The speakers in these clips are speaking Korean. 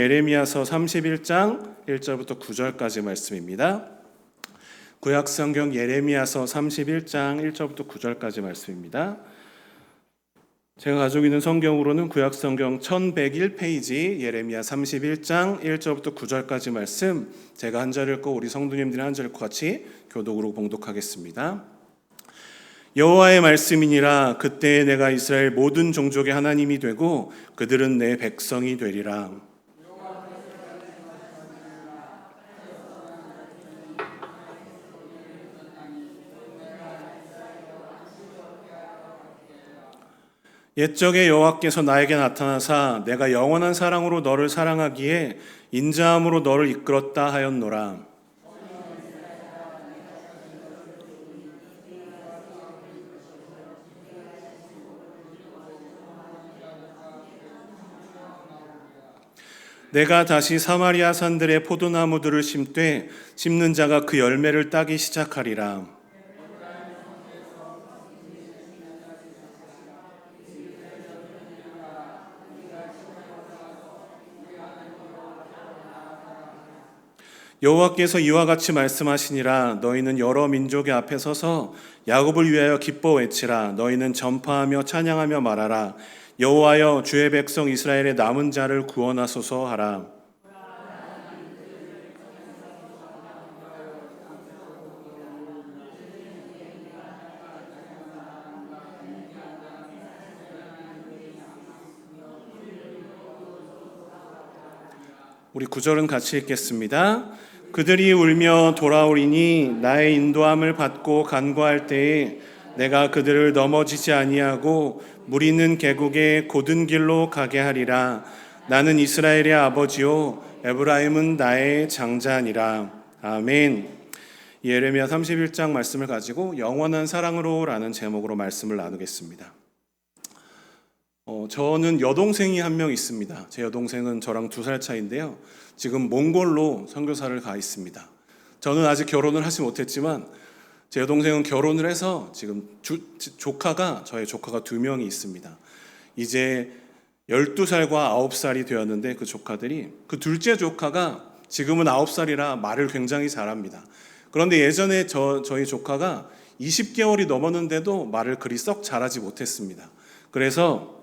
예레미야서 31장 1절부터 9절까지 말씀입니다. 구약성경 예레미야서 31장 1절부터 9절까지 말씀입니다. 제가 가지고 있는 성경으로는 구약성경 1101페이지 예레미야 31장 1절부터 9절까지 말씀, 제가 한 절 읽고 우리 성도님들이 한 절 읽고 같이 교독으로 봉독하겠습니다. 여호와의 말씀이니라. 그때에 내가 이스라엘 모든 종족의 하나님이 되고 그들은 내 백성이 되리라. 옛적에 여호와께서 나에게 나타나사 내가 영원한 사랑으로 너를 사랑하기에 인자함으로 너를 이끌었다 하였노라. 내가 다시 사마리아 산들의 포도나무들을 심되 심는 자가 그 열매를 따기 시작하리라. 여호와께서 이와 같이 말씀하시니라. 너희는 여러 민족의 앞에 서서 야곱을 위하여 기뻐 외치라. 너희는 전파하며 찬양하며 말하라. 여호와여, 주의 백성 이스라엘의 남은 자를 구원하소서 하라. 우리 9절은 같이 읽겠습니다. 그들이 울며 돌아오리니 나의 인도함을 받고 간구할 때에 내가 그들을 넘어지지 아니하고 물 있는 계곡에 곧은 길로 가게 하리라. 나는 이스라엘의 아버지요 에브라임은 나의 장자니라. 아멘. 예레미야 31장 말씀을 가지고 영원한 사랑으로 라는 제목으로 말씀을 나누겠습니다. 저는 여동생이 한 명 있습니다. 제 여동생은 저랑 2살 차이인데요. 지금 몽골로 선교사를 가 있습니다. 저는 아직 결혼을 하지 못했지만 제 여동생은 결혼을 해서 지금 저의 조카가 2명이 있습니다. 이제 12살과 9살이 되었는데 그 조카들이, 그 둘째 조카가 지금은 9살이라 말을 굉장히 잘합니다. 그런데 예전에 저희 조카가 20개월이 넘었는데도 말을 그리 썩 잘하지 못했습니다. 그래서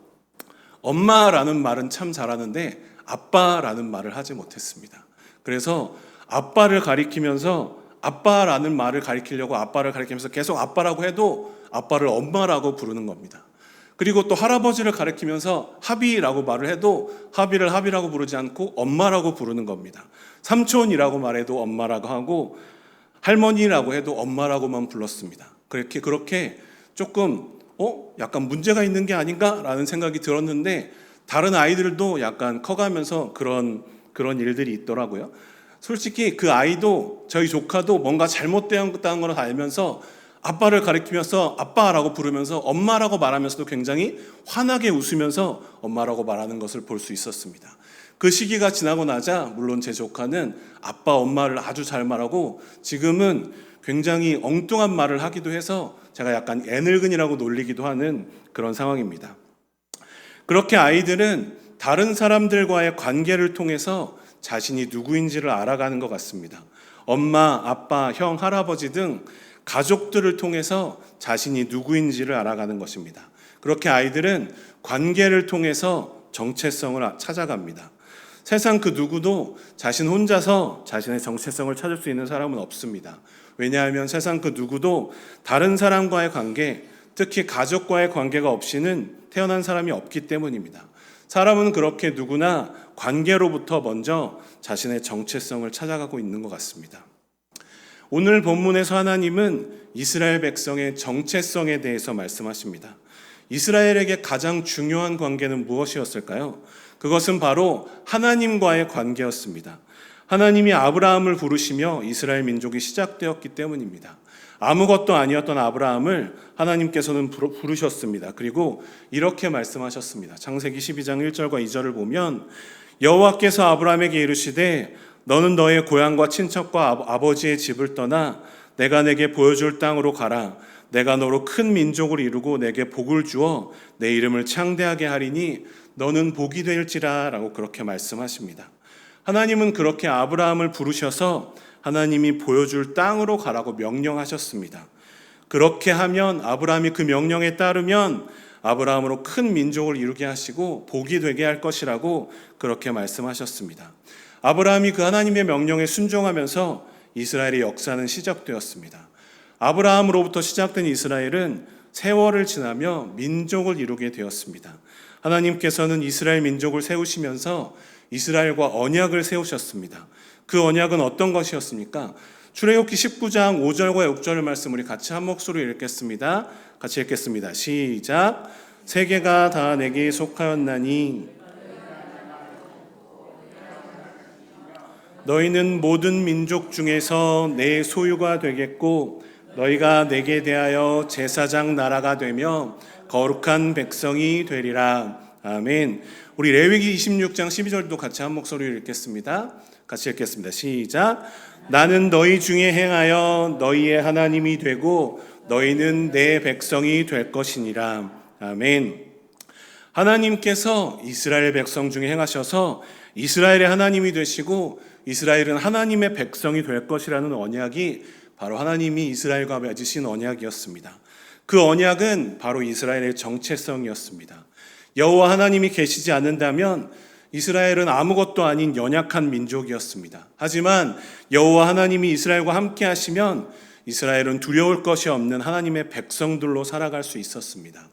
엄마라는 말은 참 잘하는데 아빠라는 말을 하지 못했습니다. 그래서 아빠를 가리키면서 아빠라는 말을 가리키려고 아빠를 가리키면서 계속 아빠라고 해도 아빠를 엄마라고 부르는 겁니다. 그리고 또 할아버지를 가리키면서 하비라고 말을 해도 하비를 하비라고 부르지 않고 엄마라고 부르는 겁니다. 삼촌이라고 말해도 엄마라고 하고 할머니라고 해도 엄마라고만 불렀습니다. 그렇게 조금 약간 문제가 있는 게 아닌가라는 생각이 들었는데 다른 아이들도 약간 커가면서 그런 일들이 있더라고요. 솔직히 그 아이도, 저희 조카도 뭔가 잘못되었다는 걸 알면서 아빠를 가리키면서 아빠라고 부르면서 엄마라고 말하면서도 굉장히 환하게 웃으면서 엄마라고 말하는 것을 볼 수 있었습니다. 그 시기가 지나고 나자 물론 제 조카는 아빠, 엄마를 아주 잘 말하고 지금은 굉장히 엉뚱한 말을 하기도 해서 제가 약간 애늙은이라고 놀리기도 하는 그런 상황입니다. 그렇게 아이들은 다른 사람들과의 관계를 통해서 자신이 누구인지를 알아가는 것 같습니다. 엄마, 아빠, 형, 할아버지 등 가족들을 통해서 자신이 누구인지를 알아가는 것입니다. 그렇게 아이들은 관계를 통해서 정체성을 찾아갑니다. 세상 그 누구도 자신 혼자서 자신의 정체성을 찾을 수 있는 사람은 없습니다. 왜냐하면 세상 그 누구도 다른 사람과의 관계, 특히 가족과의 관계가 없이는 태어난 사람이 없기 때문입니다. 사람은 그렇게 누구나 관계로부터 먼저 자신의 정체성을 찾아가고 있는 것 같습니다. 오늘 본문에서 하나님은 이스라엘 백성의 정체성에 대해서 말씀하십니다. 이스라엘에게 가장 중요한 관계는 무엇이었을까요? 그것은 바로 하나님과의 관계였습니다. 하나님이 아브라함을 부르시며 이스라엘 민족이 시작되었기 때문입니다. 아무것도 아니었던 아브라함을 하나님께서는 부르셨습니다. 그리고 이렇게 말씀하셨습니다. 창세기 12장 1절과 2절을 보면 여호와께서 아브라함에게 이르시되 너는 너의 고향과 친척과 아버지의 집을 떠나 내가 내게 보여줄 땅으로 가라. 내가 너로 큰 민족을 이루고 내게 복을 주어 내 이름을 창대하게 하리니 너는 복이 될지라 라고 그렇게 말씀하십니다. 하나님은 그렇게 아브라함을 부르셔서 하나님이 보여줄 땅으로 가라고 명령하셨습니다. 그렇게 하면 아브라함이 그 명령에 따르면 아브라함으로 큰 민족을 이루게 하시고 복이 되게 할 것이라고 그렇게 말씀하셨습니다. 아브라함이 그 하나님의 명령에 순종하면서 이스라엘의 역사는 시작되었습니다. 아브라함으로부터 시작된 이스라엘은 세월을 지나며 민족을 이루게 되었습니다. 하나님께서는 이스라엘 민족을 세우시면서 이스라엘과 언약을 세우셨습니다. 그 언약은 어떤 것이었습니까? 출애굽기 19장 5절과 6절 말씀 우리 같이 한 목소리로 읽겠습니다. 같이 읽겠습니다. 시작. 세계가 다 내게 속하였나니 너희는 모든 민족 중에서 내 소유가 되겠고 너희가 내게 대하여 제사장 나라가 되며 거룩한 백성이 되리라. 아멘. 우리 레위기 26장 12절도 같이 한 목소리로 읽겠습니다. 같이 읽겠습니다. 시작. 나는 너희 중에 행하여 너희의 하나님이 되고 너희는 내 백성이 될 것이니라. 아멘. 하나님께서 이스라엘 백성 중에 행하셔서 이스라엘의 하나님이 되시고 이스라엘은 하나님의 백성이 될 것이라는 언약이 바로 하나님이 이스라엘과 맺으신 언약이었습니다. 그 언약은 바로 이스라엘의 정체성이었습니다. 여호와 하나님이 계시지 않는다면 이스라엘은 아무것도 아닌 연약한 민족이었습니다. 하지만 여호와 하나님이 이스라엘과 함께 하시면 이스라엘은 두려울 것이 없는 하나님의 백성들로 살아갈 수 있었습니다.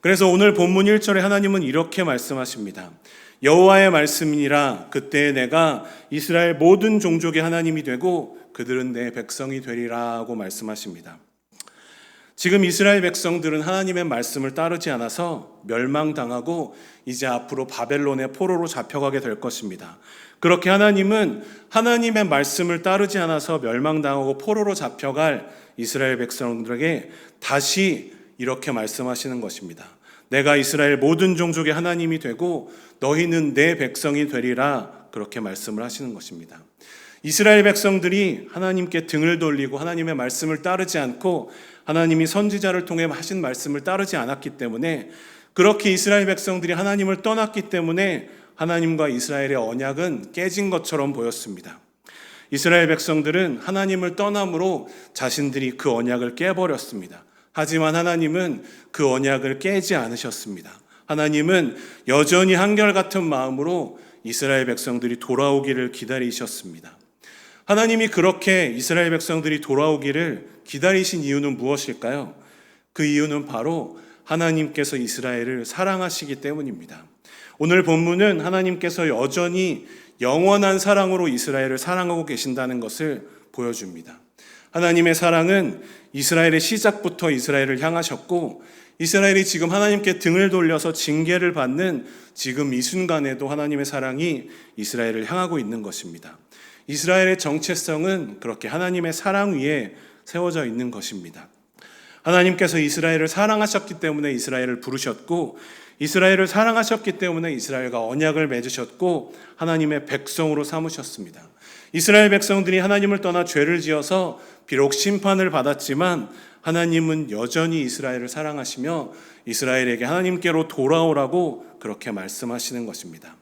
그래서 오늘 본문 1절에 하나님은 이렇게 말씀하십니다. 여호와의 말씀이니라 그때 내가 이스라엘 모든 종족의 하나님이 되고 그들은 내 백성이 되리라고 말씀하십니다. 지금 이스라엘 백성들은 하나님의 말씀을 따르지 않아서 멸망당하고 이제 앞으로 바벨론의 포로로 잡혀가게 될 것입니다. 그렇게 하나님은 하나님의 말씀을 따르지 않아서 멸망당하고 포로로 잡혀갈 이스라엘 백성들에게 다시 이렇게 말씀하시는 것입니다. 내가 이스라엘 모든 종족의 하나님이 되고 너희는 내 백성이 되리라 그렇게 말씀을 하시는 것입니다. 이스라엘 백성들이 하나님께 등을 돌리고 하나님의 말씀을 따르지 않고 하나님이 선지자를 통해 하신 말씀을 따르지 않았기 때문에 그렇게 이스라엘 백성들이 하나님을 떠났기 때문에 하나님과 이스라엘의 언약은 깨진 것처럼 보였습니다. 이스라엘 백성들은 하나님을 떠남으로 자신들이 그 언약을 깨버렸습니다. 하지만 하나님은 그 언약을 깨지 않으셨습니다. 하나님은 여전히 한결같은 마음으로 이스라엘 백성들이 돌아오기를 기다리셨습니다. 하나님이 그렇게 이스라엘 백성들이 돌아오기를 기다리신 이유는 무엇일까요? 그 이유는 바로 하나님께서 이스라엘을 사랑하시기 때문입니다. 오늘 본문은 하나님께서 여전히 영원한 사랑으로 이스라엘을 사랑하고 계신다는 것을 보여줍니다. 하나님의 사랑은 이스라엘의 시작부터 이스라엘을 향하셨고 이스라엘이 지금 하나님께 등을 돌려서 징계를 받는 지금 이 순간에도 하나님의 사랑이 이스라엘을 향하고 있는 것입니다. 이스라엘의 정체성은 그렇게 하나님의 사랑 위에 세워져 있는 것입니다. 하나님께서 이스라엘을 사랑하셨기 때문에 이스라엘을 부르셨고 이스라엘을 사랑하셨기 때문에 이스라엘과 언약을 맺으셨고 하나님의 백성으로 삼으셨습니다. 이스라엘 백성들이 하나님을 떠나 죄를 지어서 비록 심판을 받았지만 하나님은 여전히 이스라엘을 사랑하시며 이스라엘에게 하나님께로 돌아오라고 그렇게 말씀하시는 것입니다.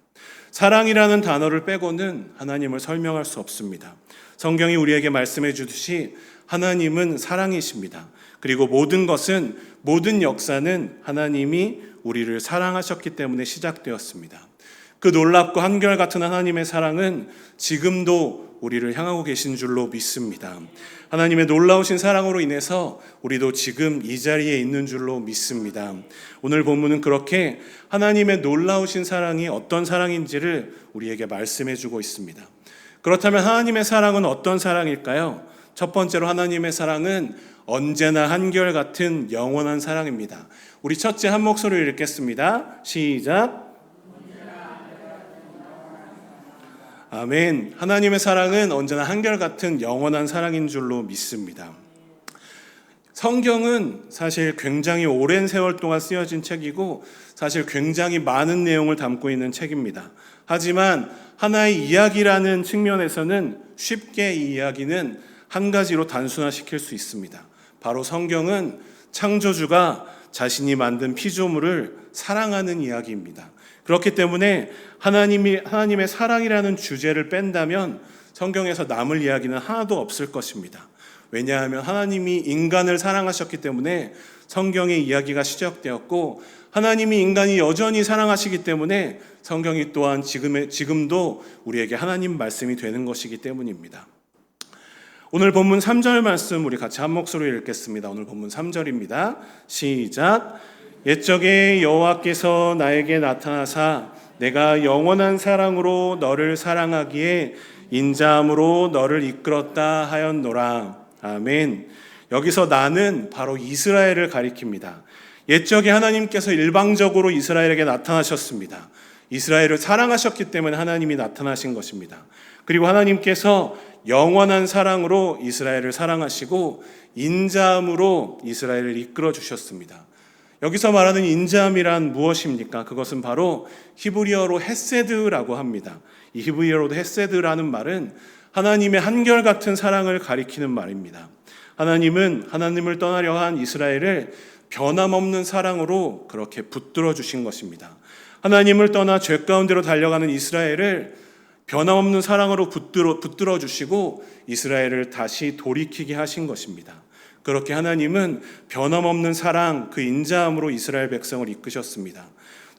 사랑이라는 단어를 빼고는 하나님을 설명할 수 없습니다. 성경이 우리에게 말씀해 주듯이 하나님은 사랑이십니다. 그리고 모든 역사는 하나님이 우리를 사랑하셨기 때문에 시작되었습니다. 그 놀랍고 한결같은 하나님의 사랑은 지금도 우리를 향하고 계신 줄로 믿습니다. 하나님의 놀라우신 사랑으로 인해서 우리도 지금 이 자리에 있는 줄로 믿습니다. 오늘 본문은 그렇게 하나님의 놀라우신 사랑이 어떤 사랑인지를 우리에게 말씀해 주고 있습니다. 그렇다면 하나님의 사랑은 어떤 사랑일까요? 첫 번째로 하나님의 사랑은 언제나 한결같은 영원한 사랑입니다. 우리 첫째 한 목소리로 읽겠습니다. 시작. 아멘. 하나님의 사랑은 언제나 한결같은 영원한 사랑인 줄로 믿습니다. 성경은 사실 굉장히 오랜 세월 동안 쓰여진 책이고 사실 굉장히 많은 내용을 담고 있는 책입니다. 하지만 하나의 이야기라는 측면에서는 쉽게 이 이야기는 한 가지로 단순화시킬 수 있습니다. 바로 성경은 창조주가 자신이 만든 피조물을 사랑하는 이야기입니다. 그렇기 때문에 하나님의 사랑이라는 주제를 뺀다면 성경에서 남을 이야기는 하나도 없을 것입니다. 왜냐하면 하나님이 인간을 사랑하셨기 때문에 성경의 이야기가 시작되었고, 하나님이 인간이 여전히 사랑하시기 때문에 성경이 또한 지금도 우리에게 하나님 말씀이 되는 것이기 때문입니다. 오늘 본문 3절 말씀 우리 같이 한 목소리로 읽겠습니다. 오늘 본문 3절입니다. 시작. 옛적에 여호와께서 나에게 나타나사 내가 영원한 사랑으로 너를 사랑하기에 인자함으로 너를 이끌었다 하였노라. 아멘. 여기서 나는 바로 이스라엘을 가리킵니다. 옛적에 하나님께서 일방적으로 이스라엘에게 나타나셨습니다. 이스라엘을 사랑하셨기 때문에 하나님이 나타나신 것입니다. 그리고 하나님께서 영원한 사랑으로 이스라엘을 사랑하시고 인자함으로 이스라엘을 이끌어 주셨습니다. 여기서 말하는 인자함이란 무엇입니까? 그것은 바로 히브리어로 헤세드라고 합니다. 이 히브리어로 헤세드라는 말은 하나님의 한결같은 사랑을 가리키는 말입니다. 하나님은 하나님을 떠나려 한 이스라엘을 변함없는 사랑으로 그렇게 붙들어 주신 것입니다. 하나님을 떠나 죄 가운데로 달려가는 이스라엘을 변함없는 사랑으로 붙들어 주시고 이스라엘을 다시 돌이키게 하신 것입니다. 그렇게 하나님은 변함없는 사랑, 그 인자함으로 이스라엘 백성을 이끄셨습니다.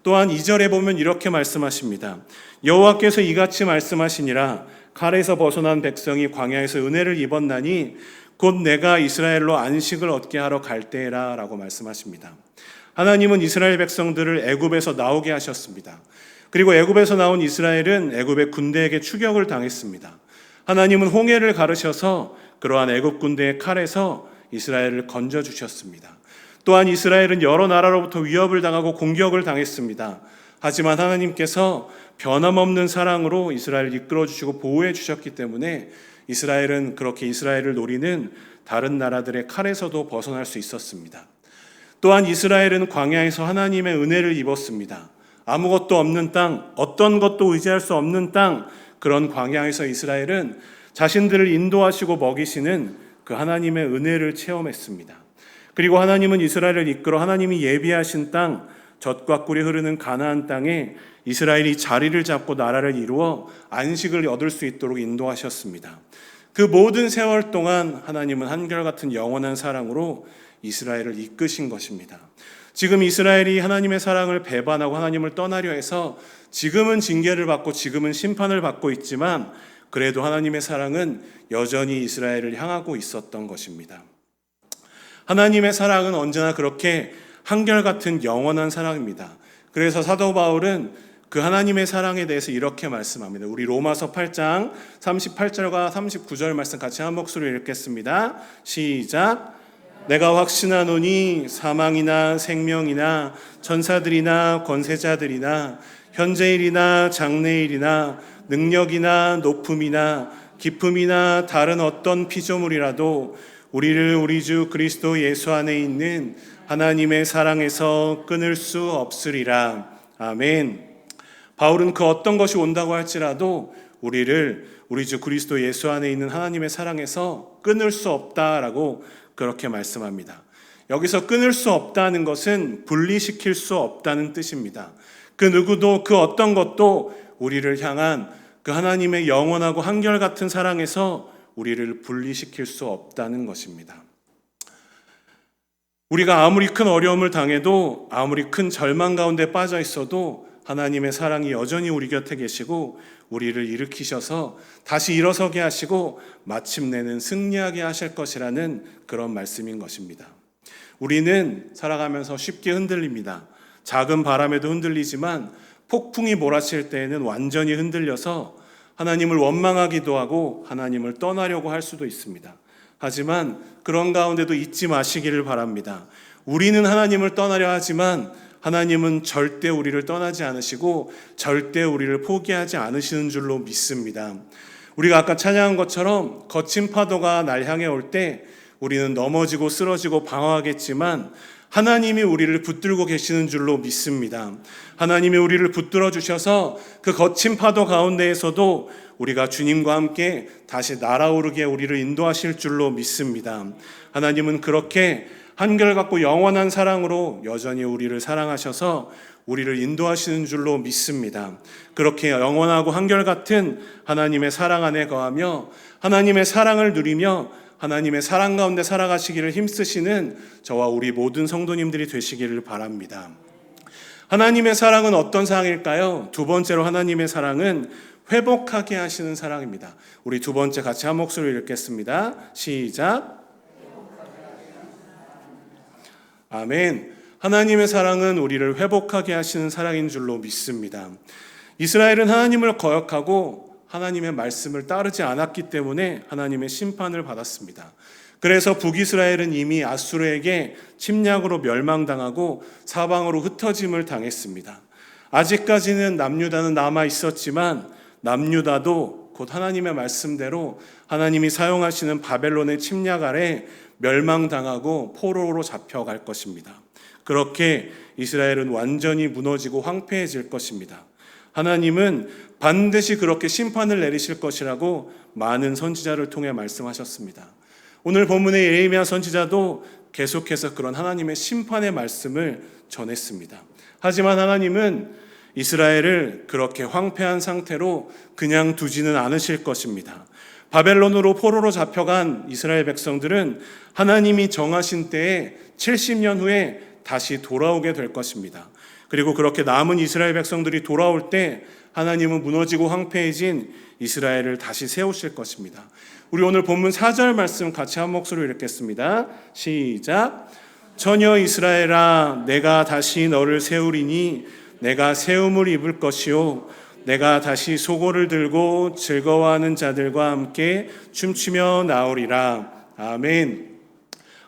또한 2절에 보면 이렇게 말씀하십니다. 여호와께서 이같이 말씀하시니라. 칼에서 벗어난 백성이 광야에서 은혜를 입었나니 곧 내가 이스라엘로 안식을 얻게 하러 갈 때라 라고 말씀하십니다. 하나님은 이스라엘 백성들을 애굽에서 나오게 하셨습니다. 그리고 애굽에서 나온 이스라엘은 애굽의 군대에게 추격을 당했습니다. 하나님은 홍해를 가르셔서 그러한 애굽 군대의 칼에서 이스라엘을 건져주셨습니다. 또한 이스라엘은 여러 나라로부터 위협을 당하고 공격을 당했습니다. 하지만 하나님께서 변함없는 사랑으로 이스라엘을 이끌어주시고 보호해 주셨기 때문에 이스라엘은 그렇게 이스라엘을 노리는 다른 나라들의 칼에서도 벗어날 수 있었습니다. 또한 이스라엘은 광야에서 하나님의 은혜를 입었습니다. 아무것도 없는 땅, 어떤 것도 의지할 수 없는 땅, 그런 광야에서 이스라엘은 자신들을 인도하시고 먹이시는 그 하나님의 은혜를 체험했습니다. 그리고 하나님은 이스라엘을 이끌어 하나님이 예비하신 땅, 젖과 꿀이 흐르는 가나안 땅에 이스라엘이 자리를 잡고 나라를 이루어 안식을 얻을 수 있도록 인도하셨습니다. 그 모든 세월 동안 하나님은 한결같은 영원한 사랑으로 이스라엘을 이끄신 것입니다. 지금 이스라엘이 하나님의 사랑을 배반하고 하나님을 떠나려 해서 지금은 징계를 받고 지금은 심판을 받고 있지만 그래도 하나님의 사랑은 여전히 이스라엘을 향하고 있었던 것입니다. 하나님의 사랑은 언제나 그렇게 한결같은 영원한 사랑입니다. 그래서 사도 바울은 그 하나님의 사랑에 대해서 이렇게 말씀합니다. 우리 로마서 8장 38절과 39절 말씀 같이 한 목소리로 읽겠습니다. 시작. 내가 확신하노니 사망이나 생명이나 천사들이나 권세자들이나 현재일이나 장래일이나 능력이나 높음이나 깊음이나 다른 어떤 피조물이라도 우리를 우리 주 그리스도 예수 안에 있는 하나님의 사랑에서 끊을 수 없으리라. 아멘. 바울은 그 어떤 것이 온다고 할지라도 우리를 우리 주 그리스도 예수 안에 있는 하나님의 사랑에서 끊을 수 없다라고 그렇게 말씀합니다. 여기서 끊을 수 없다는 것은 분리시킬 수 없다는 뜻입니다. 그 누구도 그 어떤 것도 우리를 향한 그 하나님의 영원하고 한결같은 사랑에서 우리를 분리시킬 수 없다는 것입니다. 우리가 아무리 큰 어려움을 당해도 아무리 큰 절망 가운데 빠져 있어도 하나님의 사랑이 여전히 우리 곁에 계시고 우리를 일으키셔서 다시 일어서게 하시고 마침내는 승리하게 하실 것이라는 그런 말씀인 것입니다. 우리는 살아가면서 쉽게 흔들립니다. 작은 바람에도 흔들리지만 폭풍이 몰아칠 때에는 완전히 흔들려서 하나님을 원망하기도 하고 하나님을 떠나려고 할 수도 있습니다. 하지만 그런 가운데도 잊지 마시기를 바랍니다. 우리는 하나님을 떠나려 하지만 하나님은 절대 우리를 떠나지 않으시고 절대 우리를 포기하지 않으시는 줄로 믿습니다. 우리가 아까 찬양한 것처럼 거친 파도가 날 향해 올 때 우리는 넘어지고 쓰러지고 방황하겠지만 하나님이 우리를 붙들고 계시는 줄로 믿습니다. 하나님이 우리를 붙들어 주셔서 그 거친 파도 가운데에서도 우리가 주님과 함께 다시 날아오르게 우리를 인도하실 줄로 믿습니다. 하나님은 그렇게 한결같고 영원한 사랑으로 여전히 우리를 사랑하셔서 우리를 인도하시는 줄로 믿습니다. 그렇게 영원하고 한결같은 하나님의 사랑 안에 거하며 하나님의 사랑을 누리며 하나님의 사랑 가운데 살아가시기를 힘쓰시는 저와 우리 모든 성도님들이 되시기를 바랍니다. 하나님의 사랑은 어떤 사랑일까요? 두 번째로 하나님의 사랑은 회복하게 하시는 사랑입니다. 우리 두 번째 같이 한 목소리로 읽겠습니다. 시작. 아멘. 하나님의 사랑은 우리를 회복하게 하시는 사랑인 줄로 믿습니다. 이스라엘은 하나님을 거역하고 하나님의 말씀을 따르지 않았기 때문에 하나님의 심판을 받았습니다. 그래서 북이스라엘은 이미 아수르에게 침략으로 멸망당하고 사방으로 흩어짐을 당했습니다. 아직까지는 남유다는 남아 있었지만 남유다도 곧 하나님의 말씀대로 하나님이 사용하시는 바벨론의 침략 아래 멸망당하고 포로로 잡혀갈 것입니다. 그렇게 이스라엘은 완전히 무너지고 황폐해질 것입니다. 하나님은 반드시 그렇게 심판을 내리실 것이라고 많은 선지자를 통해 말씀하셨습니다. 오늘 본문의 예레미야 선지자도 계속해서 그런 하나님의 심판의 말씀을 전했습니다. 하지만 하나님은 이스라엘을 그렇게 황폐한 상태로 그냥 두지는 않으실 것입니다. 바벨론으로 포로로 잡혀간 이스라엘 백성들은 하나님이 정하신 때에 70년 후에 다시 돌아오게 될 것입니다. 그리고 그렇게 남은 이스라엘 백성들이 돌아올 때 하나님은 무너지고 황폐해진 이스라엘을 다시 세우실 것입니다. 우리 오늘 본문 4절 말씀 같이 한 목소리로 읽겠습니다. 시작. 처녀 이스라엘아, 내가 다시 너를 세우리니 내가 세움을 입을 것이요 내가 다시 소고를 들고 즐거워하는 자들과 함께 춤추며 나오리라. 아멘.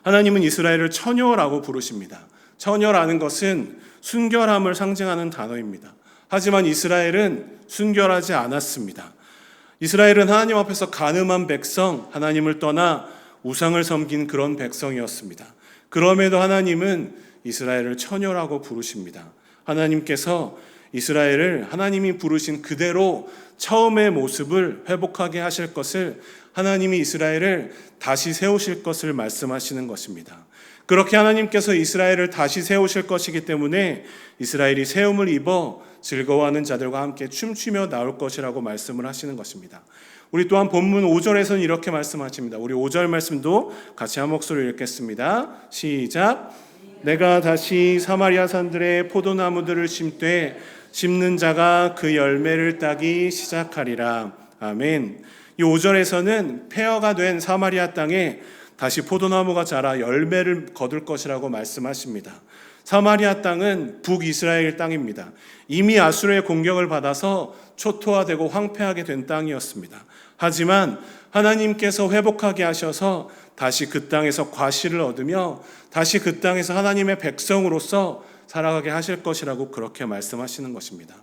하나님은 이스라엘을 처녀라고 부르십니다. 처녀라는 것은 순결함을 상징하는 단어입니다. 하지만 이스라엘은 순결하지 않았습니다. 이스라엘은 하나님 앞에서 간음한 백성, 하나님을 떠나 우상을 섬긴 그런 백성이었습니다. 그럼에도 하나님은 이스라엘을 처녀라고 부르십니다. 하나님께서 이스라엘을 하나님이 부르신 그대로 처음의 모습을 회복하게 하실 것을, 하나님이 이스라엘을 다시 세우실 것을 말씀하시는 것입니다. 그렇게 하나님께서 이스라엘을 다시 세우실 것이기 때문에 이스라엘이 세움을 입어 즐거워하는 자들과 함께 춤추며 나올 것이라고 말씀을 하시는 것입니다. 우리 또한 본문 5절에서는 이렇게 말씀하십니다. 우리 5절 말씀도 같이 한 목소리로 읽겠습니다. 시작. 내가 다시 사마리아 산들의 포도나무들을 심되 심는 자가 그 열매를 따기 시작하리라. 아멘. 이 5절에서는 폐허가 된 사마리아 땅에 다시 포도나무가 자라 열매를 거둘 것이라고 말씀하십니다. 사마리아 땅은 북이스라엘 땅입니다. 이미 아수르의 공격을 받아서 초토화되고 황폐하게 된 땅이었습니다. 하지만 하나님께서 회복하게 하셔서 다시 그 땅에서 과실을 얻으며 다시 그 땅에서 하나님의 백성으로서 살아가게 하실 것이라고 그렇게 말씀하시는 것입니다.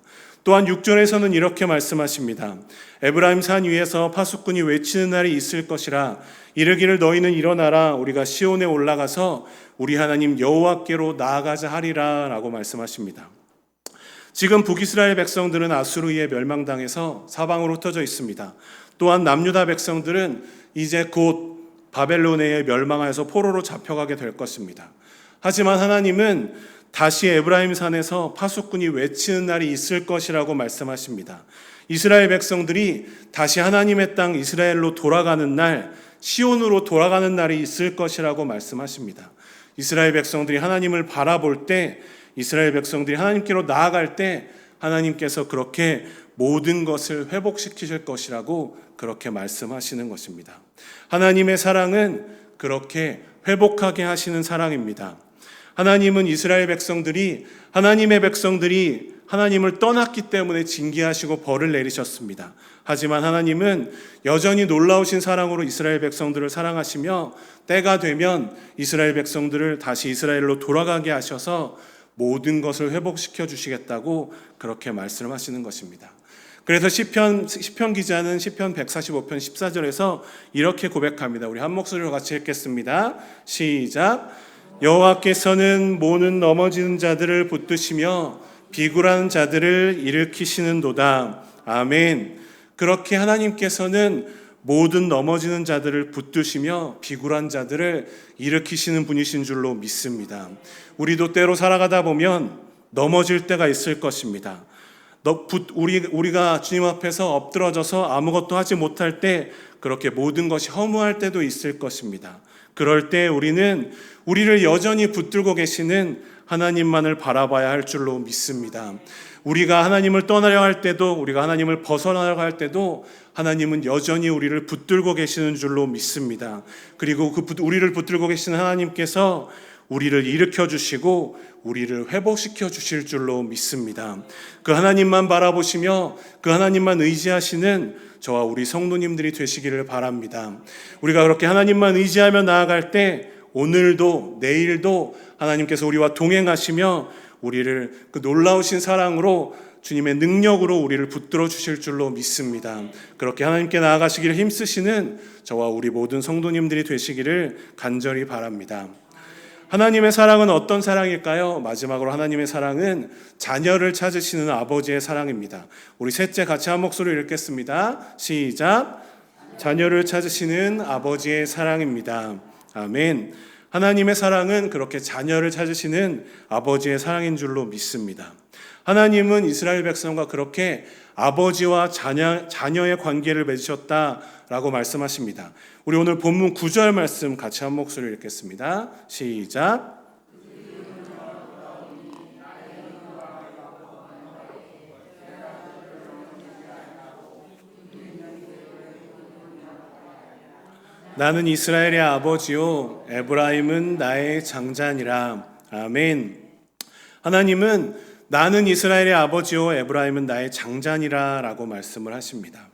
또한 6절에서는 이렇게 말씀하십니다. 에브라임 산 위에서 파수꾼이 외치는 날이 있을 것이라. 이르기를 너희는 일어나라. 우리가 시온에 올라가서 우리 하나님 여호와께로 나아가자 하리라 라고 말씀하십니다. 지금 북이스라엘 백성들은 아수르에 멸망당해서 사방으로 흩어져 있습니다. 또한 남유다 백성들은 이제 곧 바벨론에 멸망하여서 포로로 잡혀가게 될 것입니다. 하지만 하나님은 다시 에브라임 산에서 파수꾼이 외치는 날이 있을 것이라고 말씀하십니다. 이스라엘 백성들이 다시 하나님의 땅 이스라엘로 돌아가는 날, 시온으로 돌아가는 날이 있을 것이라고 말씀하십니다. 이스라엘 백성들이 하나님을 바라볼 때, 이스라엘 백성들이 하나님께로 나아갈 때 하나님께서 그렇게 모든 것을 회복시키실 것이라고 그렇게 말씀하시는 것입니다. 하나님의 사랑은 그렇게 회복하게 하시는 사랑입니다. 하나님은 이스라엘 백성들이, 하나님의 백성들이 하나님을 떠났기 때문에 징계하시고 벌을 내리셨습니다. 하지만 하나님은 여전히 놀라우신 사랑으로 이스라엘 백성들을 사랑하시며 때가 되면 이스라엘 백성들을 다시 이스라엘로 돌아가게 하셔서 모든 것을 회복시켜 주시겠다고 그렇게 말씀하시는 것입니다. 그래서 시편 기자는 시편 145편 14절에서 이렇게 고백합니다. 우리 한 목소리로 같이 읽겠습니다. 시작. 여호와께서는 모는 넘어지는 자들을 붙드시며 비굴한 자들을 일으키시는도다. 아멘. 그렇게 하나님께서는 모든 넘어지는 자들을 붙드시며 비굴한 자들을 일으키시는 분이신 줄로 믿습니다. 우리도 때로 살아가다 보면 넘어질 때가 있을 것입니다. 우리가 주님 앞에서 엎드러져서 아무것도 하지 못할 때, 그렇게 모든 것이 허무할 때도 있을 것입니다. 그럴 때 우리는 우리를 여전히 붙들고 계시는 하나님만을 바라봐야 할 줄로 믿습니다. 우리가 하나님을 떠나려 할 때도, 우리가 하나님을 벗어나려 할 때도 하나님은 여전히 우리를 붙들고 계시는 줄로 믿습니다. 그리고 우리를 붙들고 계시는 하나님께서 우리를 일으켜 주시고 우리를 회복시켜 주실 줄로 믿습니다. 그 하나님만 바라보시며 그 하나님만 의지하시는 저와 우리 성도님들이 되시기를 바랍니다. 우리가 그렇게 하나님만 의지하며 나아갈 때 오늘도 내일도 하나님께서 우리와 동행하시며 우리를 그 놀라우신 사랑으로, 주님의 능력으로 우리를 붙들어 주실 줄로 믿습니다. 그렇게 하나님께 나아가시기를 힘쓰시는 저와 우리 모든 성도님들이 되시기를 간절히 바랍니다. 하나님의 사랑은 어떤 사랑일까요? 마지막으로 하나님의 사랑은 자녀를 찾으시는 아버지의 사랑입니다. 우리 셋째 같이 한 목소리로 읽겠습니다. 시작. 자녀를 찾으시는 아버지의 사랑입니다. 아멘. 하나님의 사랑은 그렇게 자녀를 찾으시는 아버지의 사랑인 줄로 믿습니다. 하나님은 이스라엘 백성과 그렇게 아버지와 자녀의 관계를 맺으셨다라고 말씀하십니다. 우리 오늘 본문 9절 말씀 같이 한 목소리로 읽겠습니다. 시작. 나는 이스라엘의 아버지요 에브라임은 나의 장자니라. 아멘. 하나님은 나는 이스라엘의 아버지요 에브라임은 나의 장자니라 라고 말씀을 하십니다.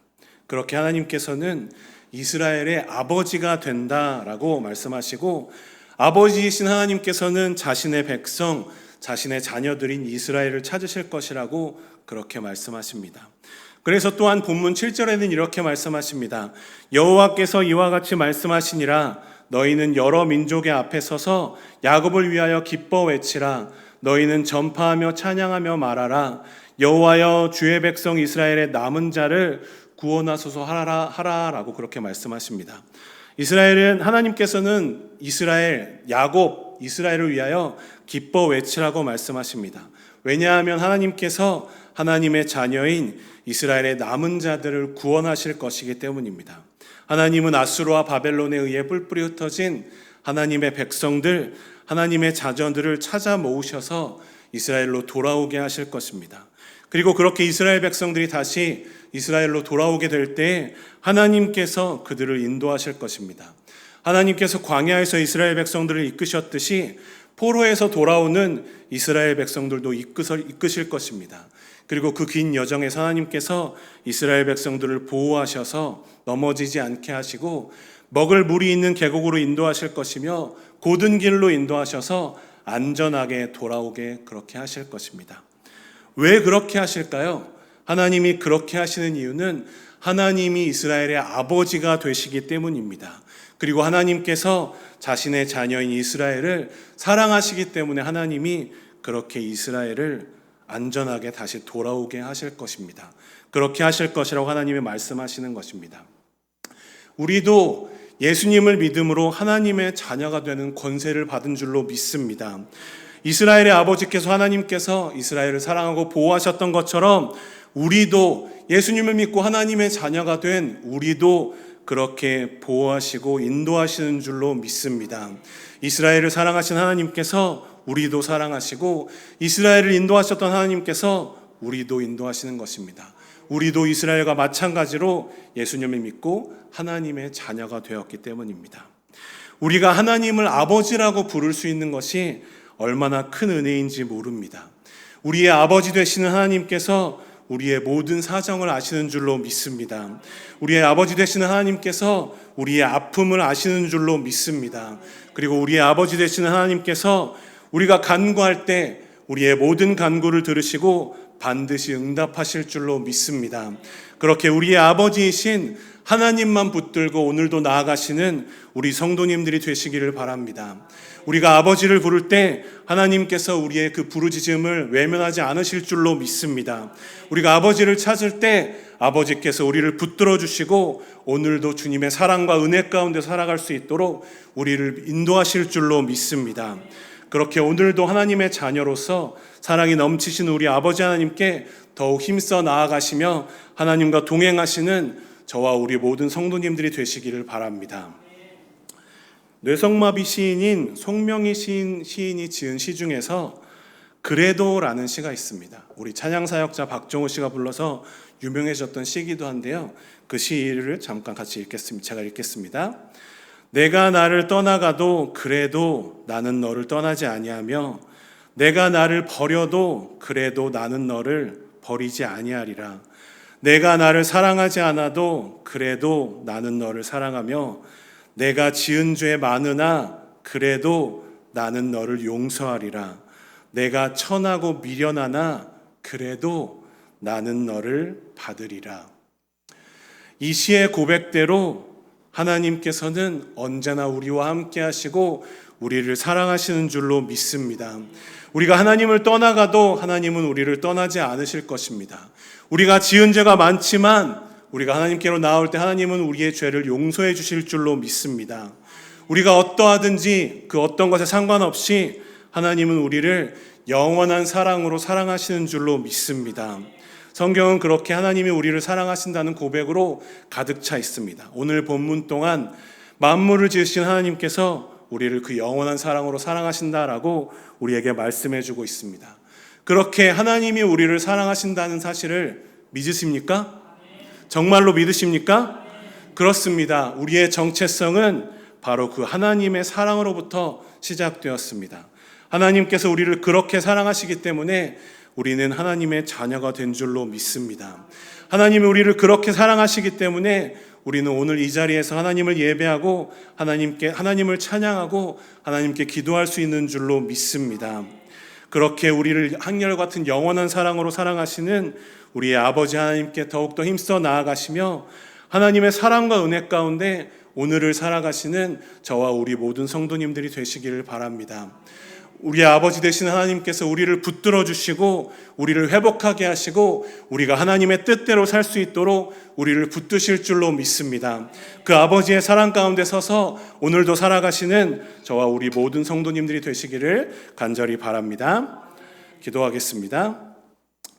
그렇게 하나님께서는 이스라엘의 아버지가 된다라고 말씀하시고, 아버지이신 하나님께서는 자신의 백성, 자신의 자녀들인 이스라엘을 찾으실 것이라고 그렇게 말씀하십니다. 그래서 또한 본문 7절에는 이렇게 말씀하십니다. 여호와께서 이와 같이 말씀하시니라. 너희는 여러 민족의 앞에 서서 야곱을 위하여 기뻐 외치라. 너희는 전파하며 찬양하며 말하라. 여호와여 주의 백성 이스라엘의 남은 자를 구원하소서 하라라고 그렇게 말씀하십니다. 이스라엘은, 하나님께서는 야곱, 이스라엘을 위하여 기뻐 외치라고 말씀하십니다. 왜냐하면 하나님께서 하나님의 자녀인 이스라엘의 남은 자들을 구원하실 것이기 때문입니다. 하나님은 아수르와 바벨론에 의해 뿔뿔이 흩어진 하나님의 백성들, 하나님의 자녀들을 찾아 모으셔서 이스라엘로 돌아오게 하실 것입니다. 그리고 그렇게 이스라엘 백성들이 다시 이스라엘로 돌아오게 될 때 하나님께서 그들을 인도하실 것입니다. 하나님께서 광야에서 이스라엘 백성들을 이끄셨듯이 포로에서 돌아오는 이스라엘 백성들도 이끄실 것입니다. 그리고 그 긴 여정에서 하나님께서 이스라엘 백성들을 보호하셔서 넘어지지 않게 하시고 먹을 물이 있는 계곡으로 인도하실 것이며 곧은 길로 인도하셔서 안전하게 돌아오게 그렇게 하실 것입니다. 왜 그렇게 하실까요? 하나님이 그렇게 하시는 이유는 하나님이 이스라엘의 아버지가 되시기 때문입니다. 그리고 하나님께서 자신의 자녀인 이스라엘을 사랑하시기 때문에 하나님이 그렇게 이스라엘을 안전하게 다시 돌아오게 하실 것입니다. 그렇게 하실 것이라고 하나님이 말씀하시는 것입니다. 우리도 예수님을 믿음으로 하나님의 자녀가 되는 권세를 받은 줄로 믿습니다. 이스라엘의 아버지께서, 하나님께서 이스라엘을 사랑하고 보호하셨던 것처럼 우리도 예수님을 믿고 하나님의 자녀가 된 우리도 그렇게 보호하시고 인도하시는 줄로 믿습니다. 이스라엘을 사랑하신 하나님께서 우리도 사랑하시고, 이스라엘을 인도하셨던 하나님께서 우리도 인도하시는 것입니다. 우리도 이스라엘과 마찬가지로 예수님을 믿고 하나님의 자녀가 되었기 때문입니다. 우리가 하나님을 아버지라고 부를 수 있는 것이 얼마나 큰 은혜인지 모릅니다. 우리의 아버지 되시는 하나님께서 우리의 모든 사정을 아시는 줄로 믿습니다. 우리의 아버지 되시는 하나님께서 우리의 아픔을 아시는 줄로 믿습니다. 그리고 우리의 아버지 되시는 하나님께서 우리가 간구할 때 우리의 모든 간구를 들으시고 반드시 응답하실 줄로 믿습니다. 그렇게 우리의 아버지이신 하나님만 붙들고 오늘도 나아가시는 우리 성도님들이 되시기를 바랍니다. 우리가 아버지를 부를 때 하나님께서 우리의 그 부르짖음을 외면하지 않으실 줄로 믿습니다. 우리가 아버지를 찾을 때 아버지께서 우리를 붙들어 주시고 오늘도 주님의 사랑과 은혜 가운데 살아갈 수 있도록 우리를 인도하실 줄로 믿습니다. 그렇게 오늘도 하나님의 자녀로서 사랑이 넘치신 우리 아버지 하나님께 더욱 힘써 나아가시며 하나님과 동행하시는 저와 우리 모든 성도님들이 되시기를 바랍니다. 뇌성마비 시인인 송명희 시인이 지은 시 중에서 그래도라는 시가 있습니다. 우리 찬양사역자 박정호 씨가 불러서 유명해졌던 시기도 한데요. 그 시를 잠깐 같이 읽겠습니다. 제가 읽겠습니다. 내가 나를 떠나가도 그래도 나는 너를 떠나지 아니하며 내가 나를 버려도 그래도 나는 너를 버리지 아니하리라. 내가 나를 사랑하지 않아도 그래도 나는 너를 사랑하며 내가 지은 죄 많으나 그래도 나는 너를 용서하리라. 내가 천하고 미련하나 그래도 나는 너를 받으리라. 이 시의 고백대로 하나님께서는 언제나 우리와 함께 하시고 우리를 사랑하시는 줄로 믿습니다. 우리가 하나님을 떠나가도 하나님은 우리를 떠나지 않으실 것입니다. 우리가 지은 죄가 많지만 우리가 하나님께로 나올 때 하나님은 우리의 죄를 용서해 주실 줄로 믿습니다. 우리가 어떠하든지 그 어떤 것에 상관없이 하나님은 우리를 영원한 사랑으로 사랑하시는 줄로 믿습니다. 성경은 그렇게 하나님이 우리를 사랑하신다는 고백으로 가득 차 있습니다. 오늘 본문 동안 만물을 지으신 하나님께서 우리를 그 영원한 사랑으로 사랑하신다라고 우리에게 말씀해 주고 있습니다. 그렇게 하나님이 우리를 사랑하신다는 사실을 믿으십니까? 정말로 믿으십니까? 그렇습니다. 우리의 정체성은 바로 그 하나님의 사랑으로부터 시작되었습니다. 하나님께서 우리를 그렇게 사랑하시기 때문에 우리는 하나님의 자녀가 된 줄로 믿습니다. 하나님이 우리를 그렇게 사랑하시기 때문에 우리는 오늘 이 자리에서 하나님을 예배하고 하나님을 찬양하고 하나님께 기도할 수 있는 줄로 믿습니다. 그렇게 우리를 한결같은 영원한 사랑으로 사랑하시는 우리의 아버지 하나님께 더욱더 힘써 나아가시며 하나님의 사랑과 은혜 가운데 오늘을 살아가시는 저와 우리 모든 성도님들이 되시기를 바랍니다. 우리의 아버지 되신 하나님께서 우리를 붙들어 주시고 우리를 회복하게 하시고 우리가 하나님의 뜻대로 살 수 있도록 우리를 붙드실 줄로 믿습니다. 그 아버지의 사랑 가운데 서서 오늘도 살아가시는 저와 우리 모든 성도님들이 되시기를 간절히 바랍니다. 기도하겠습니다.